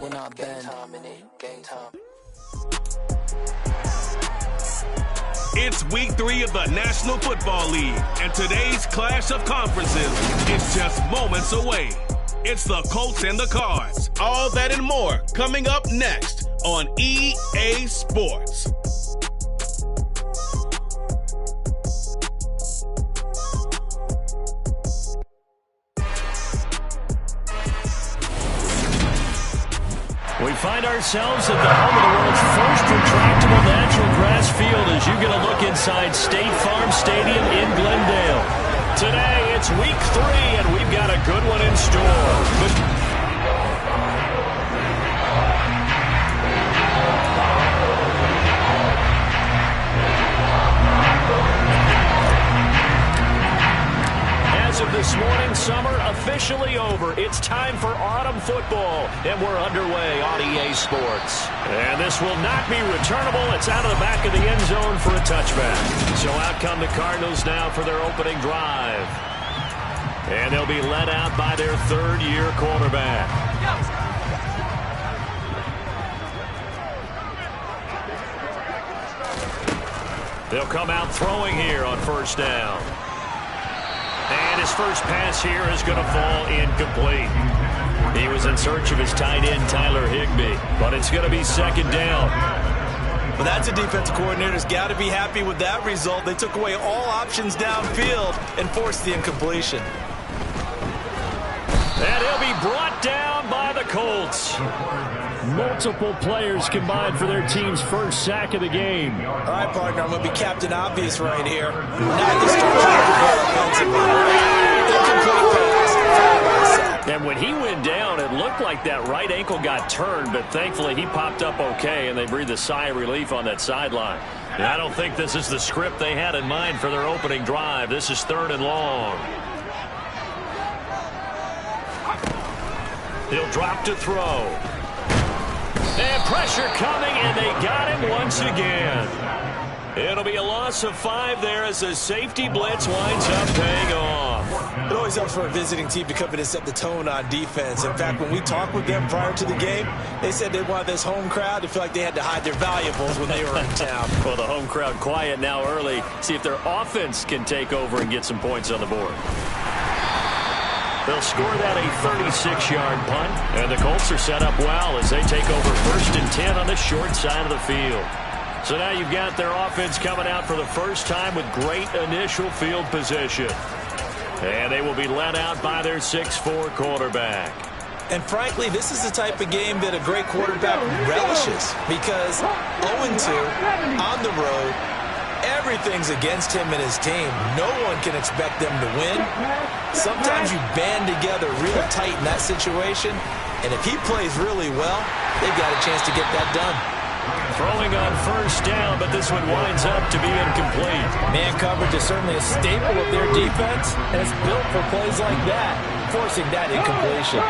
We're not game time, game time. It's week 3 of the National Football League, and today's clash of conferences is just moments away. It's the Colts and the Cards. All that and more coming up next on EA Sports. We find ourselves at the home of the world's first retractable natural grass field as you get a look inside State Farm Stadium in Glendale. Today, it's week 3, and we've got a good one in store. As of this morning, summer officially over. It's time for autumn football, and we're underway on EA Sports. And this will not be returnable. It's out of the back of the end zone for a touchback. So out come the Cardinals now for their opening drive. And they'll be led out by their third-year quarterback. They'll come out throwing here on first down. And his first pass here is going to fall incomplete. He was in search of his tight end, Tyler Higbee, but it's going to be second down. Well, that's a defensive coordinator's got to be happy with that result. They took away all options downfield and forced the incompletion. And he'll be brought down by the Colts. Multiple players combined for their team's first sack of the game. All right, partner, I'm going to be Captain Obvious right here. Now they start trying to go offensively. And when he went down, it looked like that right ankle got turned, but thankfully he popped up okay, and they breathed a sigh of relief on that sideline. And I don't think this is the script they had in mind for their opening drive. This is 3rd and long. He'll drop to throw. And pressure coming, and they got him once again. It'll be a loss of 5 there as the safety blitz winds up paying off. It always helps for a visiting team to come in and set the tone on defense. In fact, when we talked with them prior to the game, they said they wanted this home crowd to feel like they had to hide their valuables when they were in town. Well, the home crowd quiet now early. See if their offense can take over and get some points on the board. They'll score that a 36-yard punt, and the Colts are set up well as they take over 1st and 10 on the short side of the field. So now you've got their offense coming out for the first time with great initial field position. And they will be led out by their 6'4 quarterback. And frankly, this is the type of game that a great quarterback relishes because 0-2 on the road, everything's against him and his team. No one can expect them to win. Sometimes you band together real tight in that situation, and if he plays really well, they've got a chance to get that done. Throwing on first down, but this one winds up to be incomplete. Man coverage is certainly a staple of their defense, and it's built for plays like that, forcing that incompletion.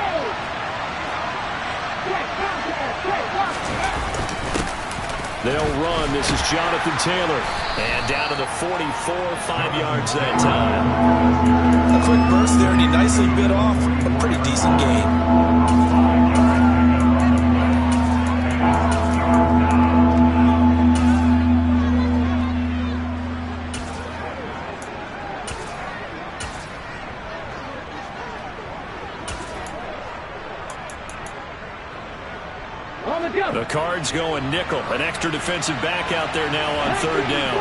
They'll run. This is Jonathan Taylor. And down to the 44, 5 yards that time. A quick burst there, and he nicely bit off a pretty decent gain. The Cards going nickel. An extra defensive back out there now on 3rd down.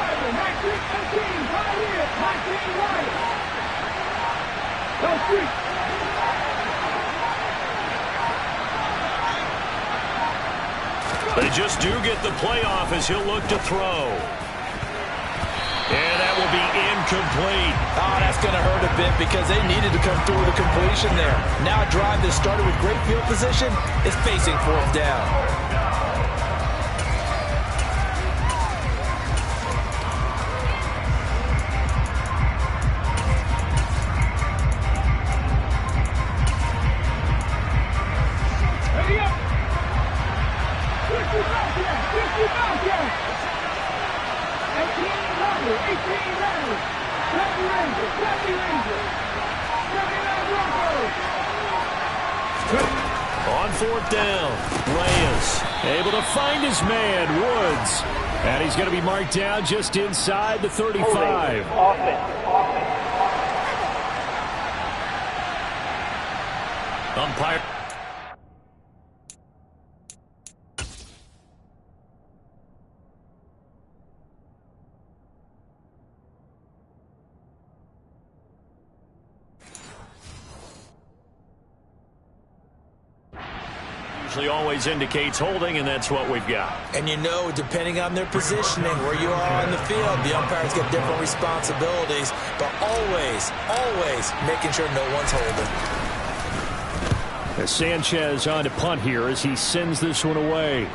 They just do get the play off as he'll look to throw. And that will be incomplete. Oh, that's going to hurt a bit because they needed to come through with a completion there. Now a drive that started with great field position is facing 4th down. On 4th down, Reyes able to find his man, Woods. And he's going to be marked down just inside the 35. Umpire. Usually always indicates holding, and that's what we've got. And you know, depending on their positioning, where you are on the field, the umpires get different responsibilities, but always making sure no one's holding. As Sanchez on to punt here as he sends this one away.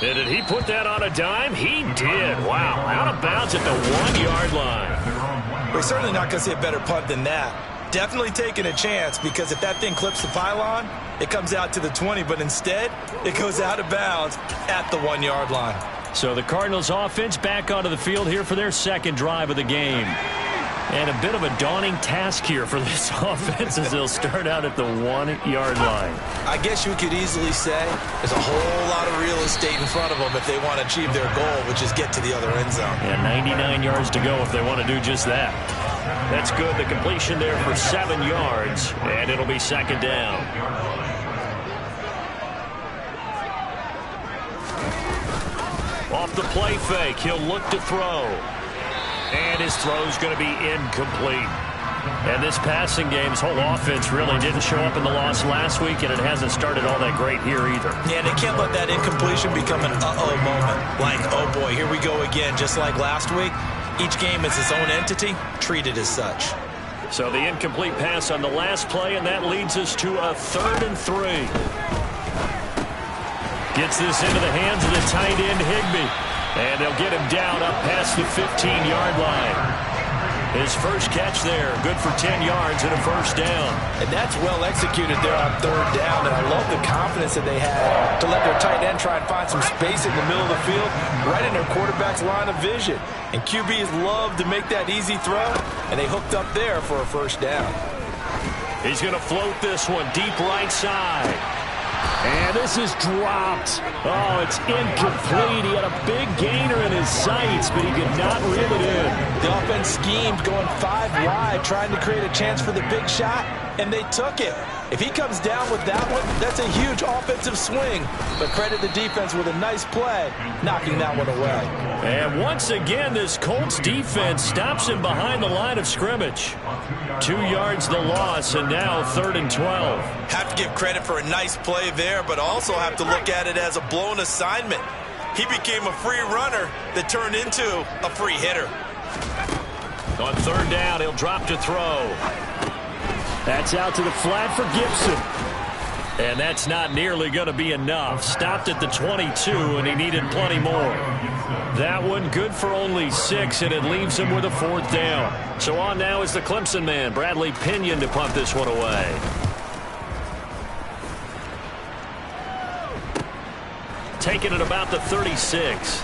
And did he put that on a dime? He did. Wow, out of bounds at the 1-yard line. We're certainly not going to see a better punt than that. Definitely taking a chance, because if that thing clips the pylon, it comes out to the 20, but instead it goes out of bounds at the 1-yard line. So the Cardinals offense back onto the field here for their second drive of the game. And a bit of a daunting task here for this offense as they'll start out at the 1-yard line. I guess you could easily say there's a whole lot of real estate in front of them if they want to achieve their goal, which is get to the other end zone. Yeah, 99 yards to go if they want to do just that. That's good. The completion there for 7 yards, and it'll be second down. Off the play fake, he'll look to throw. And his throw's going to be incomplete. And this passing game's whole offense really didn't show up in the loss last week, and it hasn't started all that great here either. Yeah, they can't let that incompletion become an uh-oh moment. Like, oh boy, here we go again, just like last week. Each game is its own entity, treated as such. So the incomplete pass on the last play, and that leads us to a 3rd and 3. Gets this into the hands of the tight end, Higbee. And they'll get him down up past the 15-yard line. His first catch there, good for 10 yards and a first down. And that's well executed there on 3rd down, and I love the confidence that they had to let their tight end try and find some space in the middle of the field, right in their quarterback's line of vision. And QBs love to make that easy throw, and they hooked up there for a first down. He's going to float this one deep right side. And this is dropped. Oh, it's incomplete. He had a big gainer in his sights, but he could not reel it in. The offense schemed, going 5 wide, trying to create a chance for the big shot, and they took it. If he comes down with that one, that's a huge offensive swing. But credit the defense with a nice play, knocking that one away. And once again, this Colts defense stops him behind the line of scrimmage. 2 yards the loss, and now 3rd and 12. Have to give credit for a nice play there, but also have to look at it as a blown assignment. He became a free runner that turned into a free hitter. On 3rd down, he'll drop to throw. That's out to the flat for Gibson. And that's not nearly going to be enough. Stopped at the 22, and he needed plenty more. That one good for only 6, and it leaves him with a 4th down. So on now is the Clemson man, Bradley Pinion, to punt this one away. Taking it about the 36.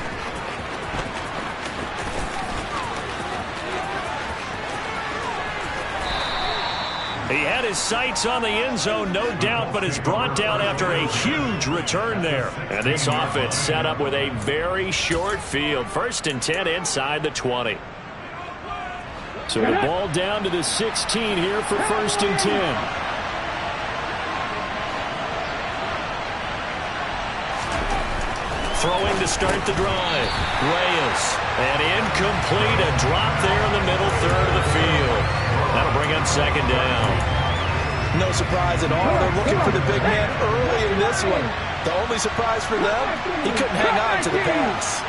He had his sights on the end zone, no doubt, but is brought down after a huge return there. And this offense set up with a very short field. 1st and 10 inside the 20. So the ball down to the 16 here for 1st and 10. Throwing to start the drive. Reyes. And incomplete. A drop there in the middle 3rd of the field. That'll bring up 2nd down. No surprise at all. They're looking for the big man early in this one. The only surprise for them, he couldn't hang on to the pass.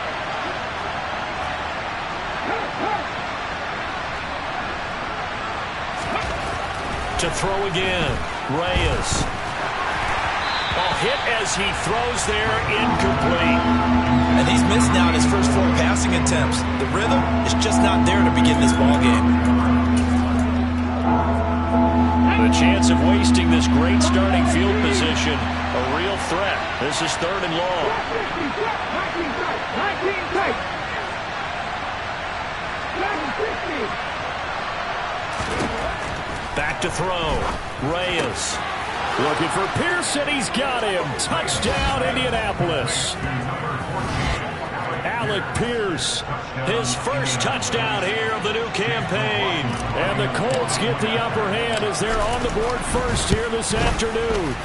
To throw again. Reyes. Hit as he throws there, incomplete. And he's missed now in his first 4 passing attempts. The rhythm is just not there to begin this ball game. The chance of wasting this great starting field position, a real threat. This is 3rd and long. Back to throw. Reyes. Looking for Pearson. He's got him. Touchdown, Indianapolis. Alec Pierce, his first touchdown here of the new campaign. And the Colts get the upper hand as they're on the board first here this afternoon.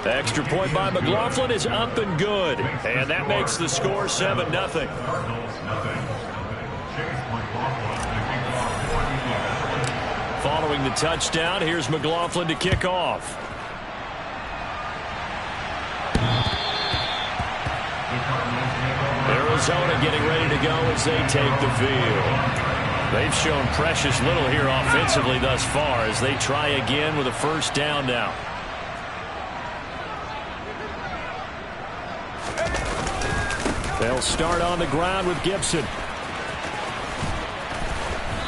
The extra point by McLaughlin is up and good. And that makes the score 7-0. Following the touchdown, here's McLaughlin to kick off. Arizona getting ready to go as they take the field. They've shown precious little here offensively thus far as they try again with a first down now. They'll start on the ground with Gibson.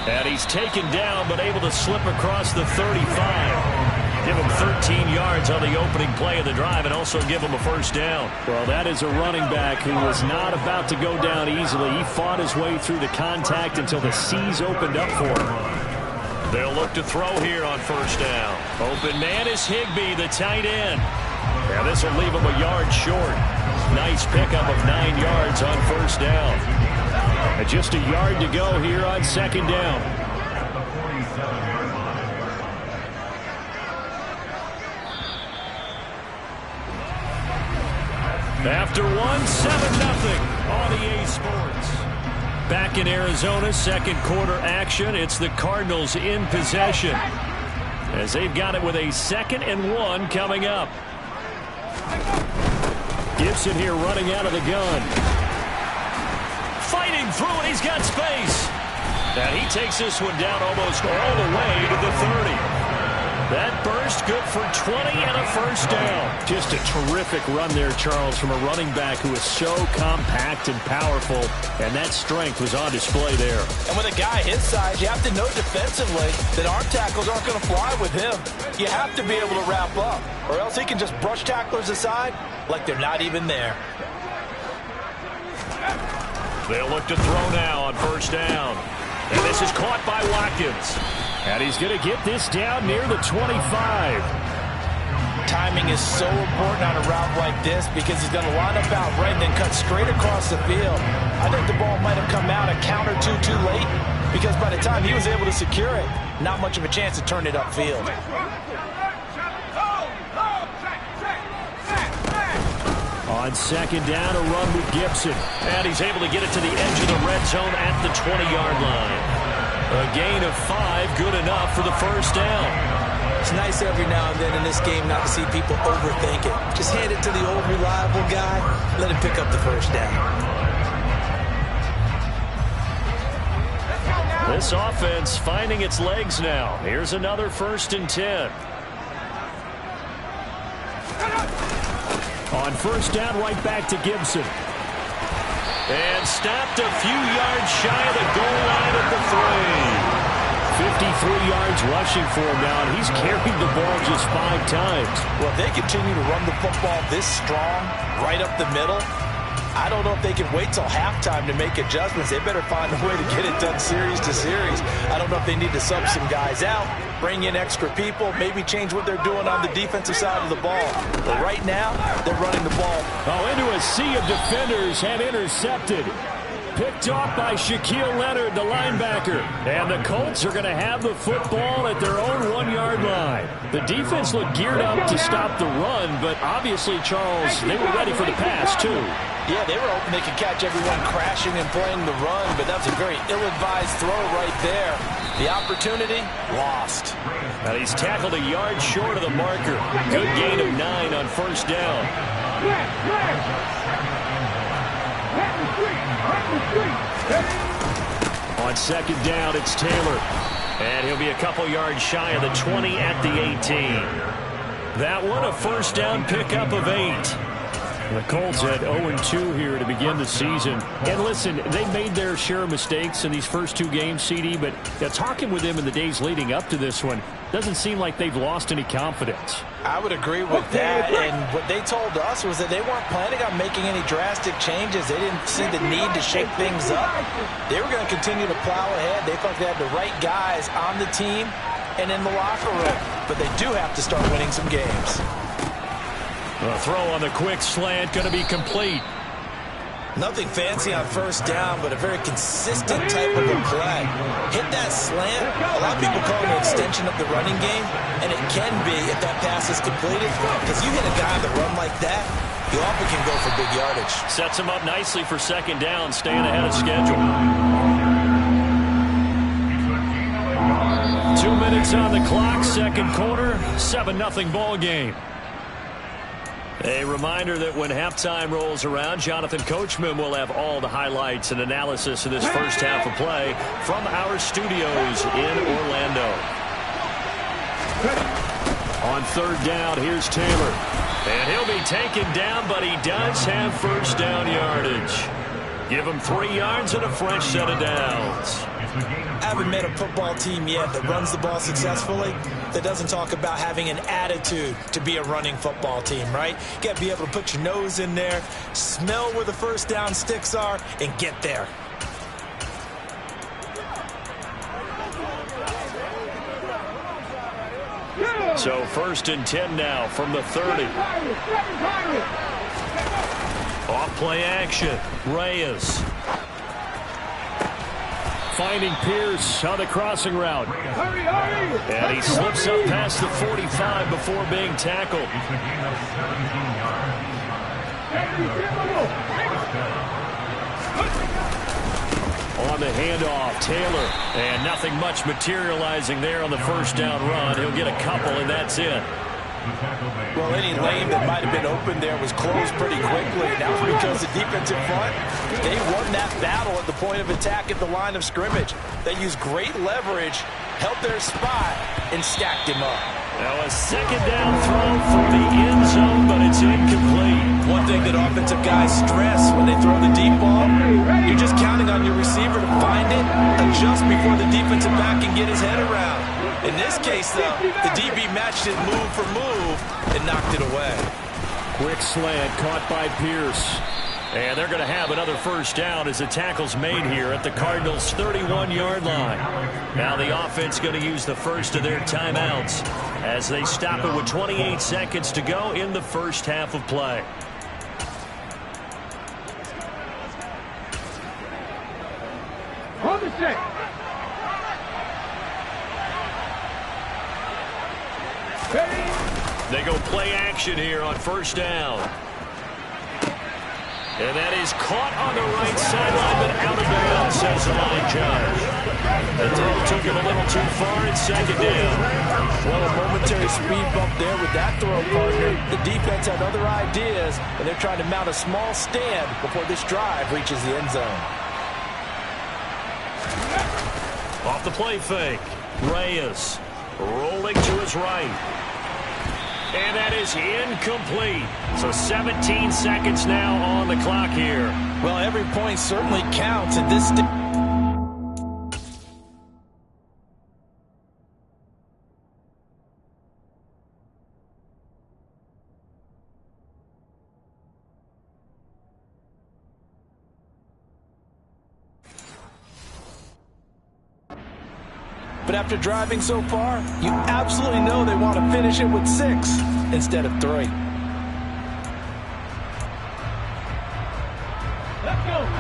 And he's taken down but able to slip across the 35. Give him 13 yards on the opening play of the drive and also give him a first down. Well, that is a running back who was not about to go down easily. He fought his way through the contact until the C's opened up for him. They'll look to throw here on first down. Open man is Higbee, the tight end. Yeah, this will leave him a yard short. Nice pickup of 9 yards on first down. And just a yard to go here on second down. After 1, 7-0 on EA Sports. Back in Arizona, second quarter action. It's the Cardinals in possession as they've got it with a 2nd and 1 coming up. Gibson here running out of the gun. Fighting through it. He's got space. And he takes this one down almost all the way to the 30. That burst good for 20 and a first down. Just a terrific run there, Charles, from a running back who is so compact and powerful, and that strength was on display there. And with a guy his size, you have to know defensively that arm tackles aren't going to fly with him. You have to be able to wrap up, or else he can just brush tacklers aside like they're not even there. They'll look to throw now on first down. And this is caught by Watkins. And he's going to get this down near the 25. Timing is so important on a route like this because he's going to line up out right and then cut straight across the field. I think the ball might have come out a count or two too late because by the time he was able to secure it, not much of a chance to turn it upfield. On second down, a run with Gibson. And he's able to get it to the edge of the red zone at the 20-yard line. A gain of 5, good enough for the first down. It's nice every now and then in this game not to see people overthink it. Just hand it to the old reliable guy, let him pick up the first down. This offense finding its legs now. Here's another 1st and 10. On first down, right back to Gibson. And stopped a few yards shy of the goal line at the 3. 53 yards rushing for him now, and he's carried the ball just 5 times. Well, if they continue to run the football this strong, right up the middle, I don't know if they can wait till halftime to make adjustments. They better find a way to get it done series to series. I don't know if they need to sub some guys out, bring in extra people, maybe change what they're doing on the defensive side of the ball. But right now, they're running the ball. Oh, into a sea of defenders and intercepted. Picked off by Shaquille Leonard, the linebacker. And the Colts are going to have the football at their own 1-yard line. The defense looked geared up to stop the run, but obviously, Charles, they were ready for the pass, too. Yeah, they were hoping they could catch everyone crashing and playing the run, but that's a very ill-advised throw right there. The opportunity, lost. Now he's tackled a yard short of the marker. Good gain of 9 on first down. On second down, it's Taylor. And he'll be a couple yards shy of the 20 at the 18. That one, a first down pickup of 8. The Colts had 0-2 here to begin the season. And listen, they made their share of mistakes in these first 2 games, CD, but talking with them in the days leading up to this one, doesn't seem like they've lost any confidence. I would agree with that, and what they told us was that they weren't planning on making any drastic changes. They didn't see the need to shake things up. They were going to continue to plow ahead. They thought they had the right guys on the team and in the locker room. but they do have to start winning some games. A throw on the quick slant, going to be complete. Nothing fancy on first down, but a very consistent type of a play. Hit that slant. A lot of people call it an extension of the running game, and it can be if that pass is completed, because you hit a guy on the run like that, you often can go for big yardage. Sets him up nicely for second down, staying ahead of schedule. 2 minutes on the clock, second quarter, 7-0 ball game. A reminder that when halftime rolls around, Jonathan Coachman will have all the highlights and analysis of this first half of play from our studios in Orlando. On third down, here's Taylor. And he'll be taken down, but he does have first down yardage. Give him 3 yards and a fresh set of downs. I haven't met a football team yet that runs the ball successfully that doesn't talk about having an attitude to be a running football team, right? You got to be able to put your nose in there, smell where the first down sticks are, and get there. So first and 10 now from the 30. Off play action. Reyes. Finding Pierce on the crossing route. And he slips up past the 45 before being tackled. On the handoff, Taylor. And nothing much materializing there on the first down run. He'll get a couple, and that's it. Well, any lane that might have been open there was closed pretty quickly. That was because the defensive front, they won that battle at the point of attack at the line of scrimmage. They used great leverage, held their spot, and stacked him up. Now a second down throw for the end zone, but it's incomplete. One thing that offensive guys stress when they throw the deep ball, you're just counting on your receiver to find it, adjust before the defensive back can get his head around. In this case, though, the DB matched it move for move and knocked it away. Quick slant caught by Pierce. And they're going to have another first down as the tackle's made here at the Cardinals' 31-yard line. Now the offense going to use the first of their timeouts as they stop it with 28 seconds to go in the first half of play. On the set. They go play action here on first down. And that is caught on the right sideline, but out of bounds, says the line judge. The throw took him a little too far in second down. Well, a momentary speed bump there with that throw, partner. The defense had other ideas, and they're trying to mount a small stand before this drive reaches the end zone. Off the play fake. Reyes rolling to his right. And that is incomplete. So 17 seconds now on the clock here. Well, every point certainly counts at this stage. But after driving so far, you absolutely know they want to finish it with 6 instead of 3.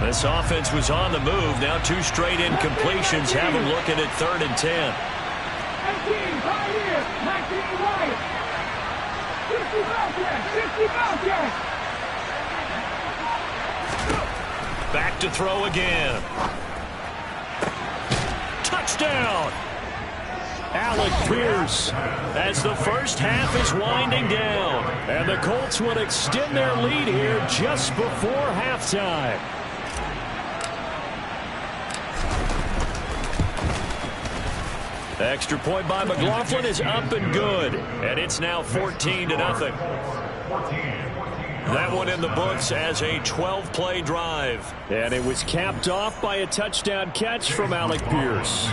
This offense was on the move. Now 2 straight incompletions have them looking at 3rd and 10. Back to throw again. Touchdown! Alec Pierce as the first half is winding down. And the Colts would extend their lead here just before halftime. Extra point by McLaughlin is up and good. And it's now 14-0. That one in the books as a 12-play drive. And it was capped off by a touchdown catch from Alec Pierce.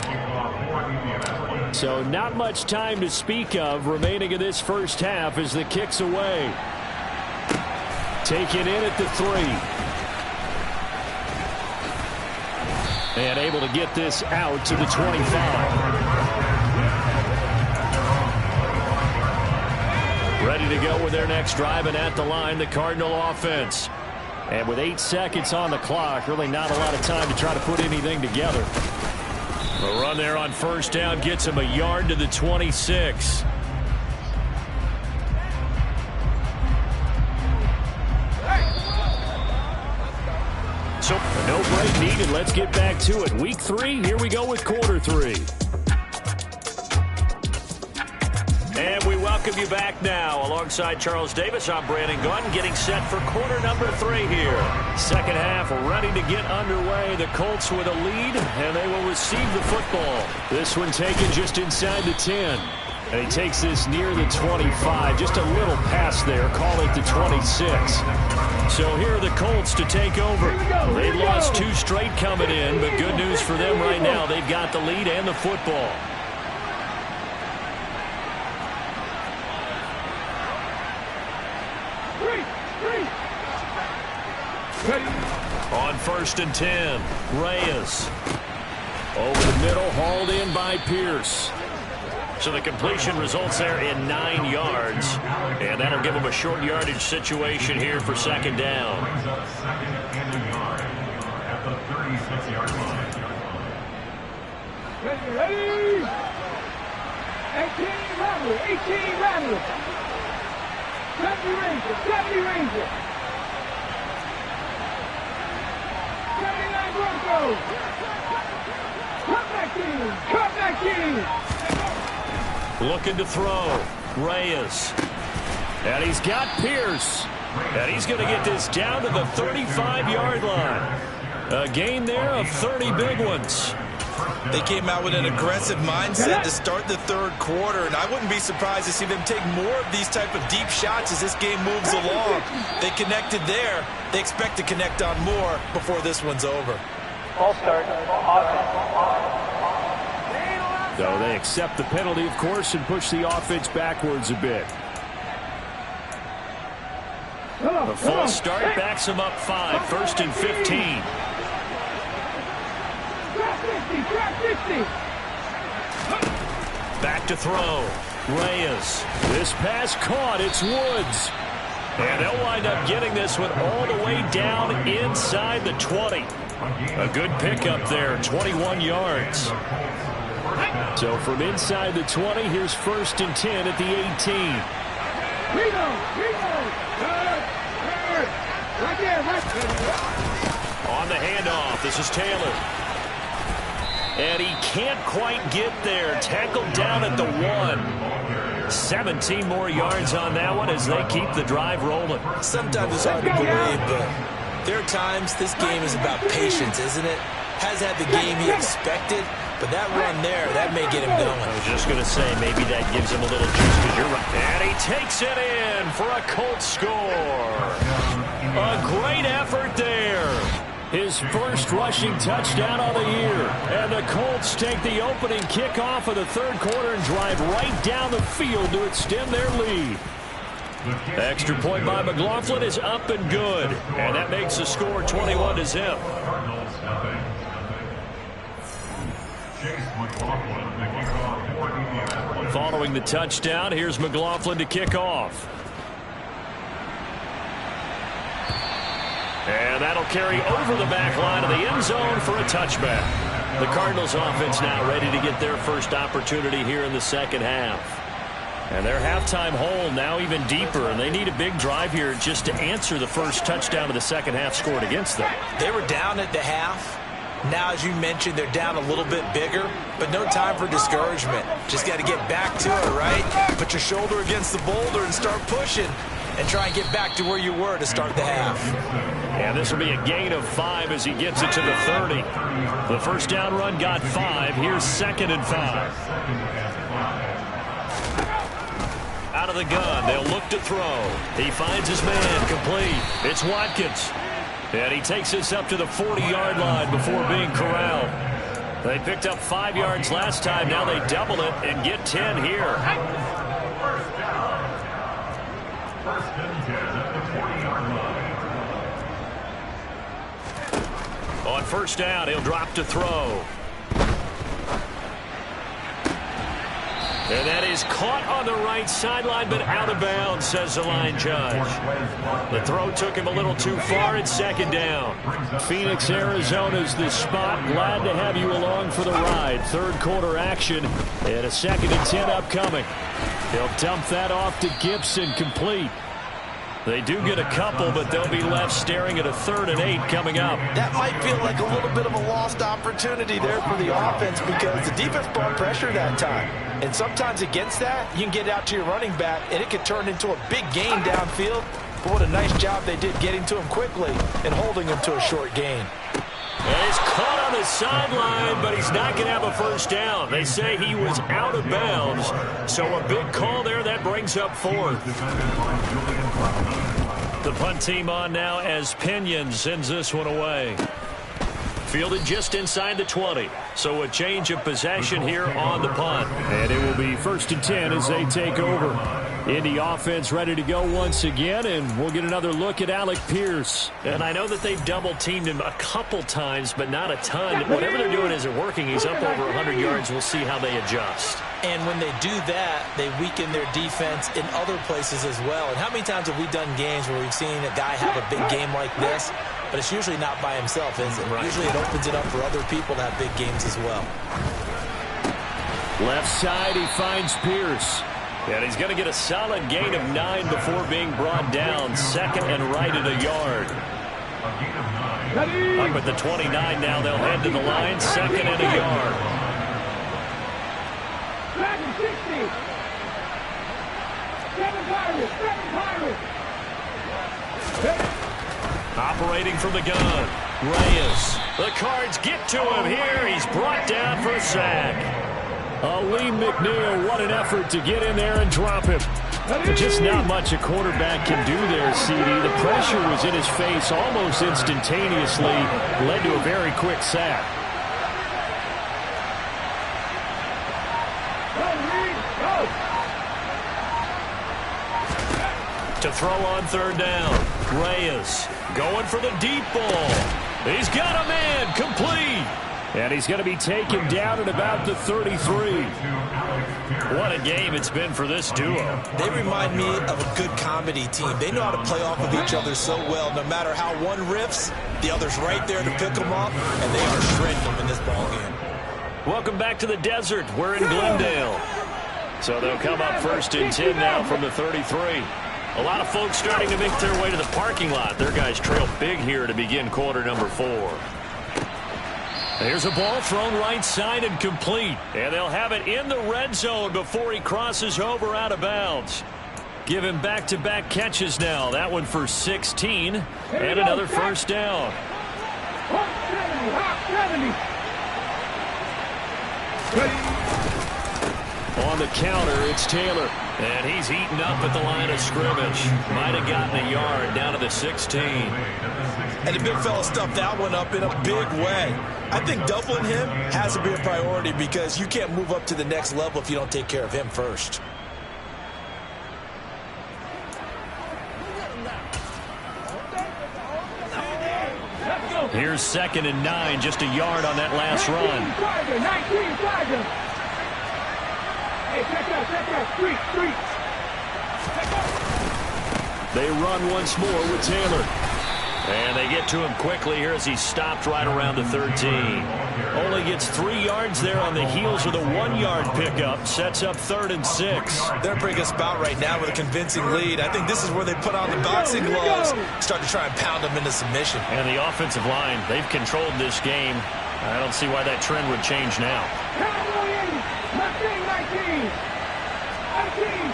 So not much time to speak of remaining in this first half as the kick's away. Taken in at the 3. And able to get this out to the 25. Ready to go with their next drive, and at the line, the Cardinal offense. And with 8 seconds on the clock, really not a lot of time to try to put anything together. The run there on first down gets him a yard to the 26. So, no break needed. Let's get back to it. Week 3, here we go with quarter 3. And we welcome you back now. Alongside Charles Davis, I'm Brandon Gunn, getting set for quarter number 3 here. Second half ready to get underway. The Colts with a lead, and they will receive the football. This one taken just inside the 10. And he takes this near the 25. Just a little past there. Call it the 26. So here are the Colts to take over. They lost 2 straight coming in, but good news for them right now. They've got the lead and the football. On first and 10, Reyes. Over the middle, hauled in by Pierce. So the completion results there in 9 yards. And that'll give them a short yardage situation here for second down. Ready? 18 Rattler, 18 Rattler. 70 Ranger, 70 Ranger. 79 Broncos. Cut back in, cut back in. Looking to throw. Reyes. And he's got Pierce. And he's going to get this down to the 35-yard line. A gain there of 30 big ones. They came out with an aggressive mindset to start the third quarter, and I wouldn't be surprised to see them take more of these type of deep shots as this game moves along. They connected there. They expect to connect on more before this one's over. All start. So they accept the penalty, of course, and push the offense backwards a bit. The false start backs them up 5, first and 15. Back to throw. Reyes. This pass caught. It's Woods. And they'll wind up getting this one all the way down inside the 20. A good pickup there, 21 yards. So from inside the 20, here's first and 10 at the 18. On the handoff, this is Taylor. And he can't quite get there. Tackled down at the 1. 17 more yards on that one as they keep the drive rolling. Sometimes it's hard to believe, but there are times this game is about patience, isn't it? Has had the game he expected, but that run there, that may get him going. I was just going to say, maybe that gives him a little juice because you're right. And he takes it in for a Colts score. A great effort there. His first rushing touchdown of the year. And the Colts take the opening kickoff of the third quarter and drive right down the field to extend their lead. Extra point by McLaughlin is up and good. And that makes the score 21-0. Following the touchdown, here's McLaughlin to kick off. And that'll carry over the back line of the end zone for a touchback. The Cardinals offense now ready to get their first opportunity here in the second half. And their halftime hole now even deeper, and they need a big drive here just to answer the first touchdown of the second half scored against them. They were down at the half. Now, as you mentioned, they're down a little bit bigger, but no time for discouragement. Just got to get back to it, right? Put your shoulder against the boulder and start pushing and try and get back to where you were to start the half. And this will be a gain of 5 as he gets it to the 30. The first down run got 5. Here's second and 5. Out of the gun, they'll look to throw. He finds his man complete. It's Watkins. And he takes this up to the 40-yard line before being corralled. They picked up 5 yards last time. Now they double it and get 10 here. On first down, he'll drop to throw. And that is caught on the right sideline, but out of bounds, says the line judge. The throw took him a little too far. It's second down. Phoenix, Arizona's the spot. Glad to have you along for the ride. Third quarter action and a 2nd and 10 upcoming. He'll dump that off to Gibson, complete. They do get a couple, but they'll be left staring at a 3rd and 8 coming up. That might feel like a little bit of a lost opportunity there for the offense because the defense brought pressure that time. And sometimes against that, you can get out to your running back, and it could turn into a big gain downfield. But what a nice job they did getting to him quickly and holding him to a short gain. And he's caught on the sideline, but he's not going to have a first down. They say he was out of bounds. So a big call there. That brings up 4th. The punt team on now as Pinion sends this one away. Fielded just inside the 20. So a change of possession here on the punt. And it will be 1st and 10 as they take over. Indy offense ready to go once again, and we'll get another look at Alec Pierce. And I know that they've double-teamed him a couple times, but not a ton. Whatever they're doing isn't working. He's up over 100 yards. We'll see how they adjust. And when they do that, they weaken their defense in other places as well. And how many times have we done games where we've seen a guy have a big game like this, but it's usually not by himself, is it? Right. Usually it opens it up for other people to have big games as well. Left side, he finds Pierce. And he's going to get a solid gain of 9 before being brought down. 2nd and right at a yard. Up at the 29 now. They'll head to the line. 2nd and a yard. 7 Pirates. Operating from the gun. Reyes. The Cards get to him here. He's brought down for a sack. Aleem McNeil, what an effort to get in there and drop him. But just not much a quarterback can do there, CD. The pressure was in his face almost instantaneously. Led to a very quick sack. To throw on 3rd down. Reyes going for the deep ball. He's got a man, complete. And he's going to be taken down at about the 33. What a game it's been for this duo. They remind me of a good comedy team. They know how to play off of each other so well. No matter how one riffs, the other's right there to pick them up, and they are shredding them in this ballgame. Welcome back to the desert. We're in Glendale. So they'll come up 1st and 10 now from the 33. A lot of folks starting to make their way to the parking lot. Their guys trail big here to begin quarter number 4. Here's a ball thrown right side and complete. And they'll have it in the red zone before he crosses over out of bounds. Give him back-to-back catches now. That one for 16. And another first down. 70. On the counter, it's Taylor. And he's eaten up at the line of scrimmage. Might have gotten a yard down to the 16. And the big fella stuffed that one up in a big way. I think doubling him has to be a priority because you can't move up to the next level if you don't take care of him first. Here's 2nd and 9, just a yard on that last run. 19 Flagger. Hey, check out, street. They run once more with Taylor. And they get to him quickly here as he's stopped right around the 13. Only gets 3 yards there on the heels of the 1-yard pickup. Sets up 3rd and 6. They're a pretty good spot right now with a convincing lead. I think this is where they put on the boxing gloves, start to try and pound them into submission. And the offensive line, they've controlled this game. I don't see why that trend would change now. 19,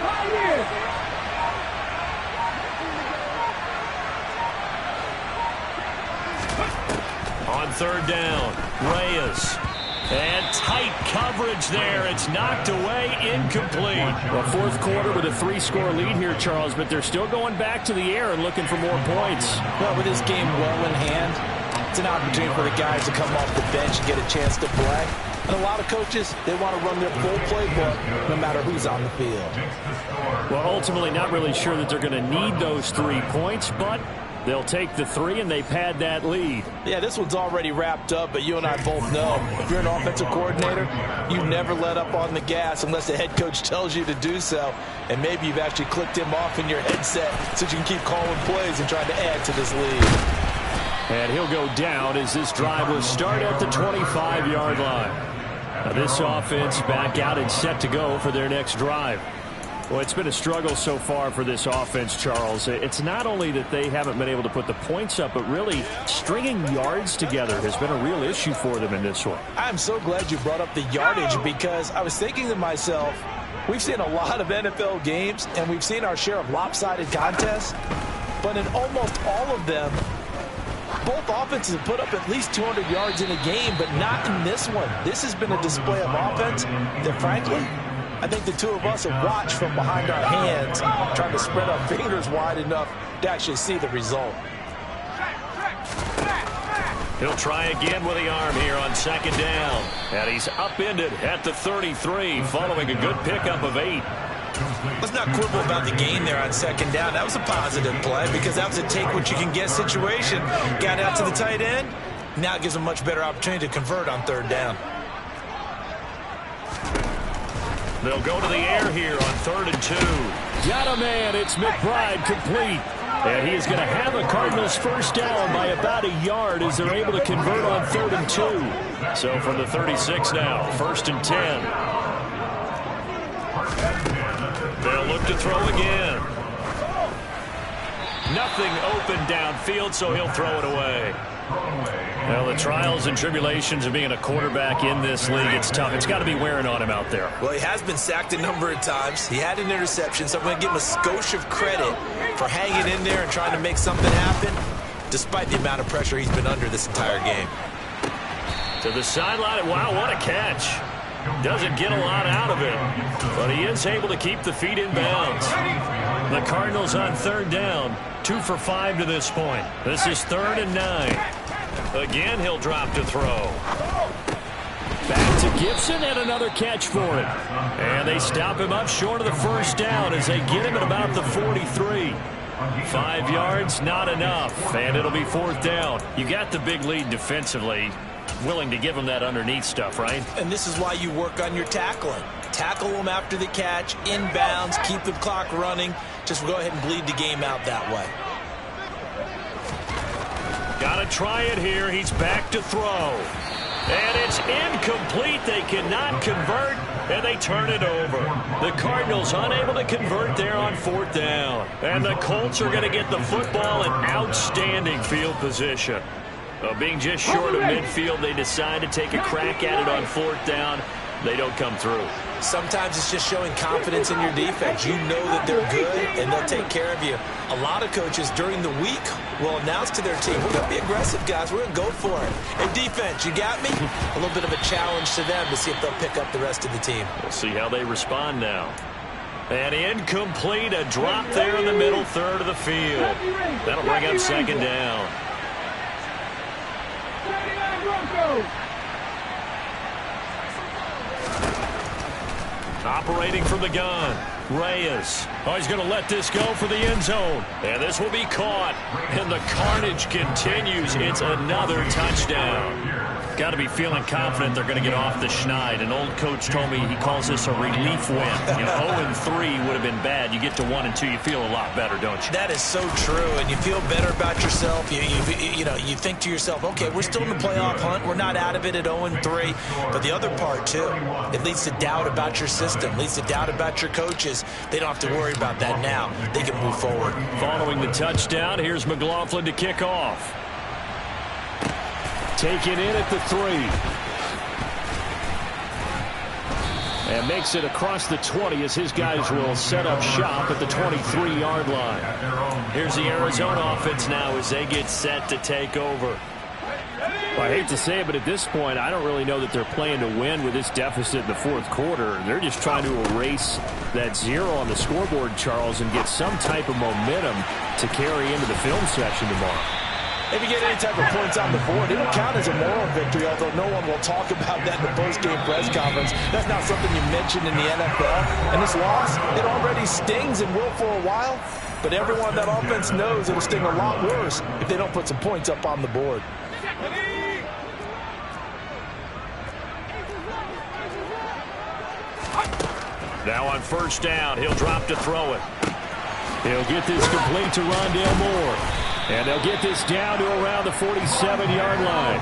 5 years. On 3rd down, Reyes. And tight coverage there. It's knocked away, incomplete. Well, 4th quarter with a 3-score lead here, Charles, but they're still going back to the air and looking for more points. Well, with this game well in hand, it's an opportunity for the guys to come off the bench and get a chance to play. And a lot of coaches, they want to run their full playbook no matter who's on the field. Well, ultimately not really sure that they're going to need those 3 points, but They'll take the 3, and they've had that lead. Yeah, this one's already wrapped up, but you and I both know if you're an offensive coordinator, you never let up on the gas unless the head coach tells you to do so. And maybe you've actually clicked him off in your headset so you can keep calling plays and trying to add to this lead. And he'll go down as this drive will start at the 25-yard line. Now this offense back out and set to go for their next drive. Well, it's been a struggle so far for this offense, Charles. It's not only that they haven't been able to put the points up, but really stringing yards together has been a real issue for them in this one. I'm so glad you brought up the yardage because I was thinking to myself, we've seen a lot of NFL games and we've seen our share of lopsided contests, but in almost all of them, both offenses have put up at least 200 yards in a game, but not in this one. This has been a display of offense that, frankly, I think the two of us have watched from behind our hands, trying to spread our fingers wide enough to actually see the result. He'll try again with the arm here on second down. And he's upended at the 33, following a good pickup of 8. Let's not quibble about the gain there on second down. That was a positive play because that was a take-what-you-can-get situation. Got out to the tight end. Now it gives them a much better opportunity to convert on third down. They'll go to the air here on 3rd and 2. Got a man. It's McBride complete. And he is going to have the Cardinals first down by about a yard as they're able to convert on 3rd and 2. So from the 36 now, 1st and 10. They'll look to throw again. Nothing open downfield, so he'll throw it away. Well, the trials and tribulations of being a quarterback in this league, it's tough. It's got to be wearing on him out there. Well, he has been sacked a number of times. He had an interception, so I'm going to give him a skosh of credit for hanging in there and trying to make something happen, despite the amount of pressure he's been under this entire game. To the sideline. Wow, what a catch. Doesn't get a lot out of it, but he is able to keep the feet in bounds. The Cardinals on 3rd down, 2 for 5 to this point. This is 3rd and 9. Again, he'll drop to throw. Back to Gibson and another catch for him. And they stop him up short of the first down as they get him at about the 43. 5 yards, not enough, and it'll be 4th down. You got the big lead defensively. Willing to give him that underneath stuff, right? And this is why you work on your tackling. Tackle them after the catch, inbounds, keep the clock running. Just go ahead and bleed the game out that way. Got to try it here. He's back to throw. And it's incomplete. They cannot convert, and they turn it over. The Cardinals unable to convert there on 4th down. And the Colts are going to get the football in outstanding field position. Being just short of midfield, they decide to take a crack at it on 4th down. They don't come through. Sometimes it's just showing confidence in your defense. You know that they're good, and they'll take care of you. A lot of coaches during the week will announce to their team, we're going to be aggressive, guys. We're going to go for it. Hey, defense, you got me? A little bit of a challenge to them to see if they'll pick up the rest of the team. We'll see how they respond now. And incomplete, a drop there in the middle third of the field. That'll bring up 2nd down. Operating from the gun, Reyes. Oh, he's going to let this go for the end zone. And this will be caught. And the carnage continues. It's another touchdown. Got to be feeling confident they're going to get off the schneid. An old coach told me he calls this a relief win. You know, 0-3 would have been bad. You get to 1-2, you feel a lot better, don't you? That is so true, and you feel better about yourself. You think to yourself, okay, we're still in the playoff hunt. We're not out of it at 0-3. But the other part, too, it leads to doubt about your system, leads to doubt about your coaches. They don't have to worry about that now. They can move forward. Following the touchdown, here's McLaughlin to kick off. Taken in at the 3. And makes it across the 20 as his guys will set up shop at the 23-yard line. Here's the Arizona offense now as they get set to take over. Well, I hate to say it, but at this point, I don't really know that they're playing to win with this deficit in the 4th quarter. They're just trying to erase that 0 on the scoreboard, Charles, and get some type of momentum to carry into the film session tomorrow. If you get any type of points on the board, it'll count as a moral victory, although no one will talk about that in the post-game press conference. That's not something you mentioned in the NFL. And this loss, it already stings and will for a while. but everyone on that offense knows it'll sting a lot worse if they don't put some points up on the board. Now on first down, he'll drop to throw it. He'll get this complete to Rondale Moore. And they'll get this down to around the 47-yard line.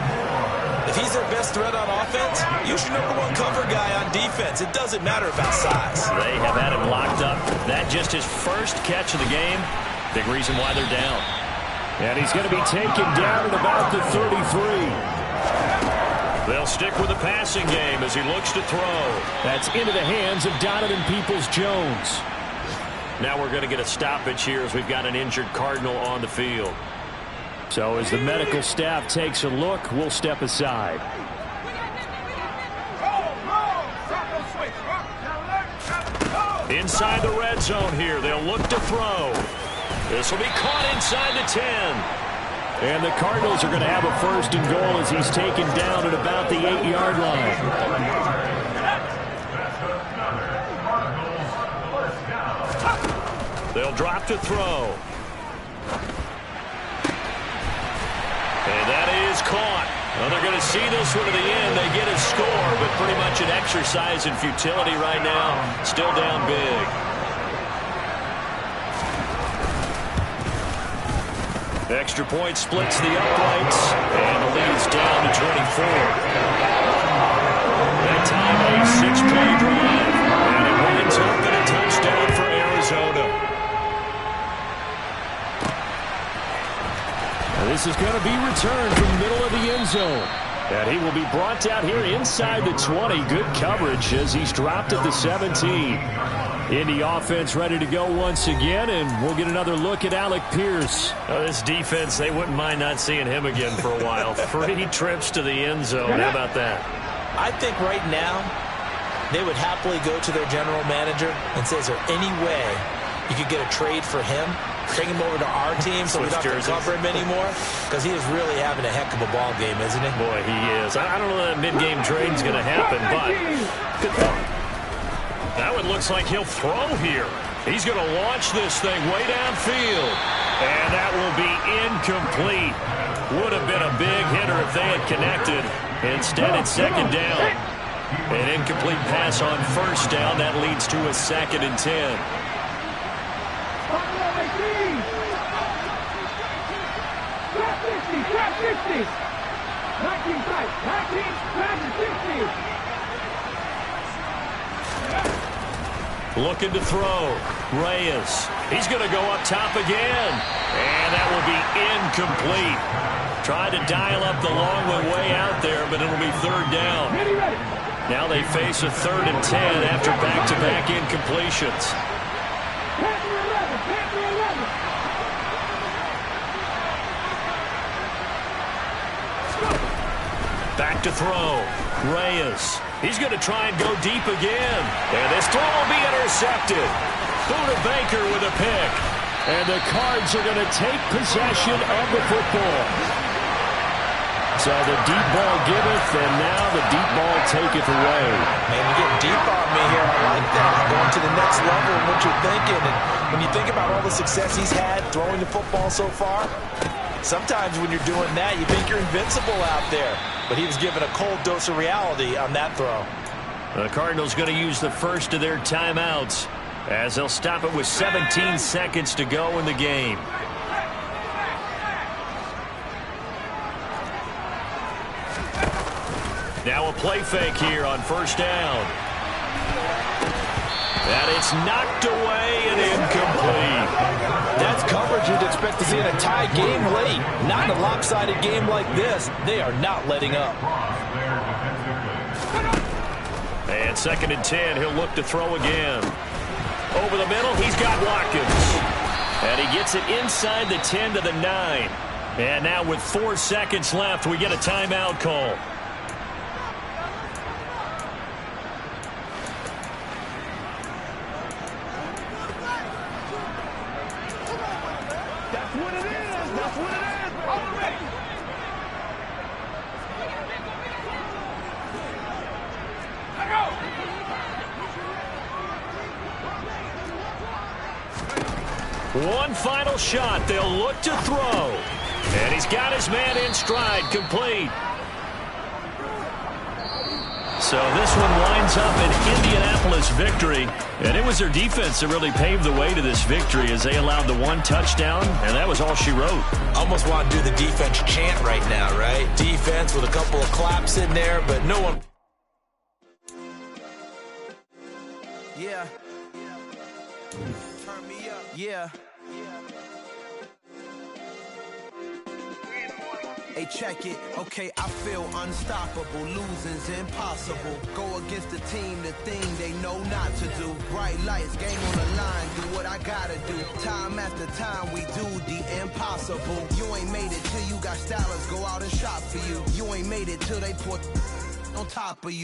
If he's their best threat on offense, use your #1 cover guy on defense. It doesn't matter about size. They have had him locked up. That just his first catch of the game. Big reason why they're down. And he's going to be taken down at about the 33. They'll stick with the passing game as he looks to throw. That's into the hands of Donovan Peoples-Jones. Now we're going to get a stoppage here as we've got an injured Cardinal on the field. So as the medical staff takes a look, we'll step aside. Inside the red zone here, they'll look to throw. This will be caught inside the 10. And the Cardinals are going to have a first and goal as he's taken down at about the 8-yard line. They'll drop to throw. And that is caught. Well, they're going to see this one to the end. They get a score, but pretty much an exercise in futility right now. Still down big. Extra point splits the uprights, and the lead's down to 24. That time a 6-play drive, and it winds up in a touchdown for Arizona. Now this is going to be returned from the middle of the end zone. And he will be brought down here inside the 20. Good coverage as he's dropped at the 17. Indy offense ready to go once again, and we'll get another look at Alec Pierce. This defense, they wouldn't mind not seeing him again for a while. 3 trips to the end zone. How about that? I think right now they would happily go to their general manager and say, is there any way you could get a trade for him? Bring him over to our team so we don't have to cover him anymore? Because he is really having a heck of a ball game, isn't he? Boy, he is. I don't know that mid-game trade's going to happen, but good thought. Now it looks like he'll throw here. He's going to launch this thing way downfield. And that will be incomplete. Would have been a big hitter if they had connected. Instead, it's second down. An incomplete pass on first down. That leads to a 2nd and 10. Trap 60. 19 tight. 19, 60. Looking to throw. Reyes. He's going to go up top again. And that will be incomplete. Tried to dial up the long one way out there, but it'll be 3rd down. Now they face a 3rd and 10 after back-to-back incompletions. Back to throw. Reyes. He's going to try and go deep again. And this throw will be intercepted. Buda Baker with a pick. And the Cards are going to take possession of the football. So the deep ball giveth, and now the deep ball taketh away. Man, you get deep on me here. I like that. Going to the next level of what you're thinking. And when you think about all the success he's had throwing the football so far, sometimes when you're doing that, you think you're invincible out there. But he was given a cold dose of reality on that throw. The Cardinals going to use the first of their timeouts as they'll stop it with 17 seconds to go in the game. Now a play fake here on first down. And it's knocked away and incomplete. That's coverage you'd expect to see in a tie game late. Not in a lopsided game like this. They are not letting up. And 2nd and 10, he'll look to throw again. Over the middle, he's got Watkins. And he gets it inside the 10 to the 9. And now with 4 seconds left, we get a timeout call. One final shot. They'll look to throw. And he's got his man in stride, complete. So this one winds up an Indianapolis victory. And it was their defense that really paved the way to this victory as they allowed the one touchdown, and that was all she wrote. Almost want to do the defense chant right now, right? Defense with a couple of claps in there, but no one. Yeah. Turn me up. Yeah. Hey, check it. Okay, I feel unstoppable. Losing's impossible. Go against the team, the thing they know not to do. Bright lights, game on the line. Do what I gotta do. Time after time, we do the impossible. You ain't made it till you got stylers go out and shop for you. You ain't made it till they put on top of you.